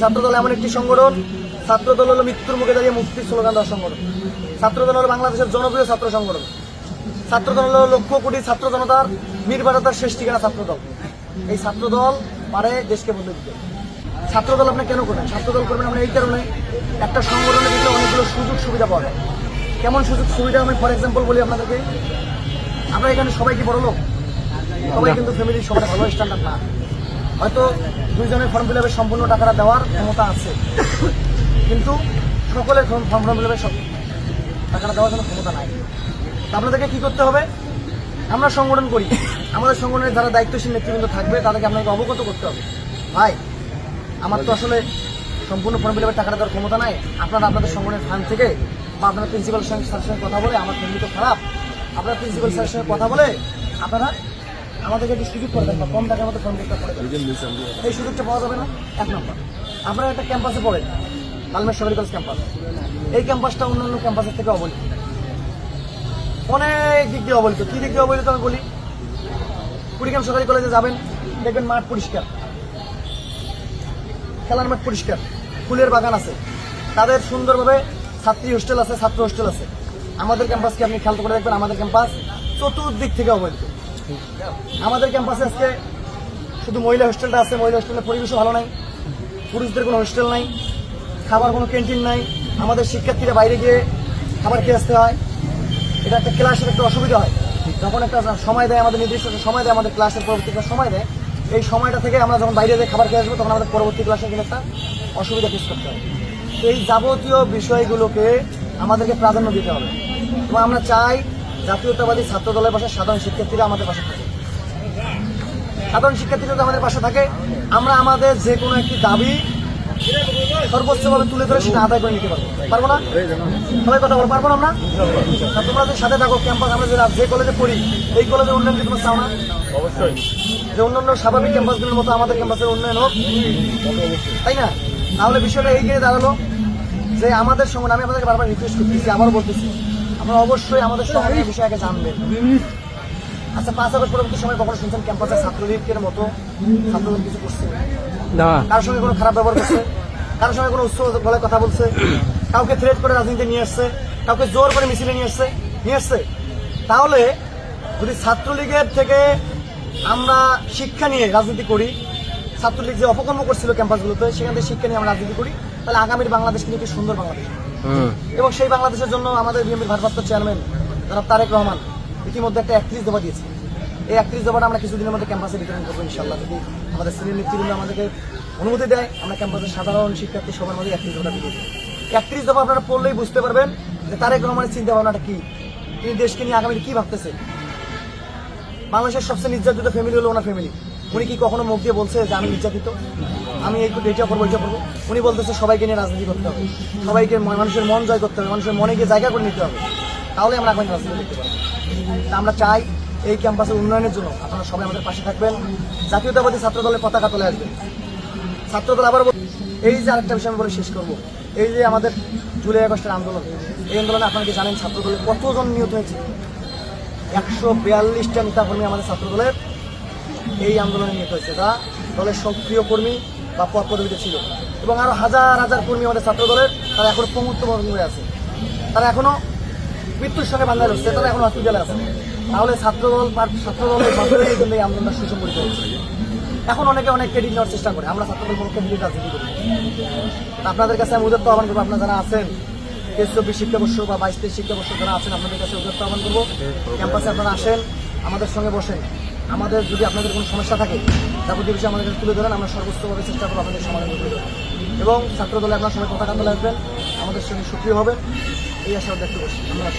ছাত্রদল এমন একটি সংগঠন, ছাত্রদল হলো মৃত্যুর মুখে দাঁড়িয়ে মুক্তির স্লোগান দেওয়ার সংগঠন। ছাত্রদল হলো বাংলাদেশের জনপ্রিয় ছাত্র সংগঠন। ছাত্রদল হলো লক্ষ কোটি ছাত্র জনতার নির্ভরতার শেষ ঠিকানা ছাত্রদল। এই ছাত্রদল পারে দেশকে বদলে দিতে। ছাত্রদল আপনি কেন করবেন? ছাত্রদল করবেন আমরা এই কারণে, একটা সংগঠনের ভিতরে অনেকগুলো সুযোগ সুবিধা পাওয়া যায়। কেমন সুযোগ সুবিধা? আমি ফর এক্সাম্পল বলি আপনাদেরকে। আমরা এখানে সবাই কি বড় লোক? সবাই কিন্তু ফ্যামিলির সবাই ভালো স্ট্যান্ডার্ড না। হয়তো দুইজনের ফর্ম ফিল আপের সম্পূর্ণ টাকাটা দেওয়ার ক্ষমতা আছে, কিন্তু সকলের ফর্ম ফিল আপের টাকাটা দেওয়ার জন্য ক্ষমতা নাই। আপনাদেরকে কি করতে হবে? আমরা সংগঠন করি, আমাদের সংগঠনের যারা দায়িত্বশীল নেতৃবৃন্দ থাকবে তাদেরকে আপনাকে অবগত করতে হবে, ভাই আমার তো আসলে সম্পূর্ণ ফর্ম ফিল আপের টাকাটা দেওয়ার ক্ষমতা নাই, আপনারা আপনাদের সংগঠনের ফান্ড থেকে বা আপনারা প্রিন্সিপাল স্যারের সঙ্গে কথা বলে, আমার ফ্যামিলি তো খারাপ, আপনারা প্রিন্সিপাল স্যারের সঙ্গে কথা বলে আপনারা আমাদেরকে ডিস্ট্রিবিউট করে দেন বা কম টাকার মধ্যে ফর্ম ফিল আপ করে দেন। এই সুযোগটা পাওয়া যাবে না। এক নম্বর, আপনারা একটা ক্যাম্পাসে পড়েন, লালমেট সরকারি কলেজ ক্যাম্পাস। এই ক্যাম্পাসটা অন্যান্য ক্যাম্পাসের থেকে অবহেলিত, অনেক দিক দিয়ে অবহেলিত। কি দিক দিয়ে অবহেলিত আমি বলি। কুড়িগ্রাম সরকারি কলেজে যাবেন, দেখবেন মাঠ পরিষ্কার, খেলার মাঠ পরিষ্কার, ফুলের বাগান আছে, তাদের সুন্দরভাবে ছাত্রী হোস্টেল আছে, ছাত্র হোস্টেল আছে। আমাদের ক্যাম্পাসকে আপনি খেয়াল করে দেখবেন, আমাদের ক্যাম্পাস চতুর্দিক থেকে অবহেলিত। আমাদের ক্যাম্পাসে আজকে শুধু মহিলা হোস্টেলটা আছে, মহিলা হোস্টেলের পরিবেশও ভালো নাই, পুরুষদের কোনো হোস্টেল নাই, খাবার কোনো ক্যান্টিন নাই। আমাদের শিক্ষার্থীরা বাইরে গিয়ে খাবার খেয়ে আসতে হয়। এটা একটা ক্লাসের একটা অসুবিধা হয়। যখন একটা সময় দেয়, আমাদের নির্দিষ্ট সময় দেয়, আমাদের ক্লাসের পরবর্তী ক্লাস সময় দেয়, এই সময়টা থেকে আমরা যখন বাইরে যেয়ে খাবার খেয়ে আসবো তখন আমাদের পরবর্তী ক্লাসে কিন্তু একটা অসুবিধা ফেস করতে হয়। এই যাবতীয় বিষয়গুলোকে আমাদেরকে প্রাধান্য দিতে হবে এবং আমরা চাই জাতীয়তাবাদী ছাত্র দলের পাশে সাধারণ শিক্ষার্থীরা আমাদের পাশে থাকে। সাধারণ শিক্ষার্থীরা যদি আমাদের পাশে থাকে, আমরা আমাদের যে কোনো একটি দাবি সর্বোচ্চভাবে তুলে ধরে সেটা আদায় করে নিতে পারবো। পারবো না? সবাই কথা বলবো, পারবো না আমরা? তোমরা যদি সাথে থাকো, ক্যাম্পাস আমরা যে কলেজে পড়ি, এই কলেজের উন্নয়ন কি তোমরা চাও না? অবশ্যই। যে অন্যান্য স্বাভাবিক ক্যাম্পাসগুলোর মতো আমাদের ক্যাম্পাসের উন্নয়ন হোক, তাই না? তাহলে বিষয়টা এইখানে দাঁড়ালো যে আমাদের সঙ্গে আমি আপনাদেরকে বারবার রিকোয়েস্ট করতেছি, আবারও বলতেছি, আমরা অবশ্যই আমাদের সংগঠনের বিষয়ে আগে জানবেন। আচ্ছা, 5 আগস্ট পরবর্তী সময় কখনো শুনছেন ক্যাম্পাসে ছাত্রলীগের মতো ছাত্রদল কিছু করছে? কারোর সঙ্গে কোনো খারাপ ব্যবহার করছে? কারোর সঙ্গে কোনো উচ্চ গলায় কথা বলছে? কাউকে থ্রেট করে রাজনীতি নিয়ে আসছে? কাউকে জোর করে মিছিলে নিয়ে আসছে? তাহলে যদি ছাত্রলীগের থেকে আমরা শিক্ষা নিয়ে রাজনীতি করি, ছাত্রলীগ যে অপকর্ম করছিল ক্যাম্পাসগুলোতে সেখান থেকে শিক্ষা নিয়ে আমরা রাজনীতি করি, তাহলে আগামীর বাংলাদেশ কিন্তু একটি সুন্দর বাংলাদেশ। এবং সেই বাংলাদেশের জন্য আমাদের বিএনপির ভারপ্রাপ্ত চেয়ারম্যান জনাব তারেক রহমান ইতিমধ্যে একটা 31 দফা দিয়েছে। এই 31 দফাটা আমরা কিছুদিনের মধ্যে ক্যাম্পাসে বিতরণ করবো ইনশাআল্লাহ, যদি আমাদের সিনিয়র নেতৃবৃন্দ আমাদেরকে অনুমতি দেয়। আমরা ক্যাম্পাসের সাধারণ শিক্ষার্থী সবার মধ্যে 31 দফাটা দিয়ে দেবো। 31 দফা আপনারা পড়লেই বুঝতে পারবেন যে তারেক রহমানের চিন্তা ভাবনাটা কি, তিনি দেশকে নিয়ে আগামী কি ভাবতেছে। বাংলাদেশের সবচেয়ে নির্যাতিত ফ্যামিলি হলো ওনার ফ্যামিলি। উনি কি কখনো মুখ দিয়ে বলছে যে আমি নির্যাতিত, আমি এইটা করবো এইটা করবো? উনি বলতেছে সবাইকে নিয়ে রাজনীতি করতে হবে, সবাইকে মানুষের মন জয় করতে হবে, মানুষের মনে গিয়ে জায়গা করে নিতে হবে, তাহলে আমরা আগামী রাজনীতি করতে পারবো। আমরা চাই এই ক্যাম্পাসের উন্নয়নের জন্য আপনারা সবাই আমাদের পাশে থাকবেন, জাতীয়তাবাদী ছাত্র দলের পতাকা তুলে আসবেন। ছাত্রদল আবার এই যে আরেকটা বিষয় আমি বলে শেষ করবো, এই যে আমাদের জুলাই আগস্টের আন্দোলন, এই আন্দোলনে আপনারা কি জানেন ছাত্রদলের কতজন নিহত হয়েছে? 142টা নেতাকর্মী আমাদের ছাত্রদলের এই আন্দোলনে নিহত হয়েছে, যা দলের সক্রিয় কর্মী বা পদ পদবিতে ছিল। এবং আরো হাজার হাজার কর্মী আমাদের ছাত্রদলের, তারা এখনো প্রমুক্ত হয়ে আছে, তারা এখনো মৃত্যুর সঙ্গে বাংলায় রয়েছে, তারা এখন হসপিটালে আছে। তাহলে ছাত্রদলের মাধ্যমে কিন্তু এই আন্দোলনটা সুসংগঠিত হয়েছে। এখন অনেকে অনেক ক্রেডিট নেওয়ার চেষ্টা করে, আমরা ছাত্রদল কোনো ক্রেডিট রাজনীতি করি। আপনাদের কাছে আমি উদাত্ত আহ্বান করবো, আপনারা যারা আছেন 23-24 শিক্ষাবর্ষ বা 22-23 শিক্ষাবর্ষ যারা আছেন, আপনাদের কাছে উদাত্ত আহ্বান করবো, ক্যাম্পাসে আপনারা আসেন, আমাদের সঙ্গে বসেন। আমাদের যদি আপনাদের কোনো সমস্যা থাকে যাবতীয় বিষয়ে আমাদের কাছে তুলে ধরেন, আমরা সর্বোচ্চভাবে চেষ্টা করবো আপনাদের সমাধান করতে। এবং ছাত্রদলে আপনার সবাই পতাকা তোলা আসবেন, আমাদের সঙ্গে সক্রিয় হবেন, এই আশা ব্যক্ত করছি। আমরা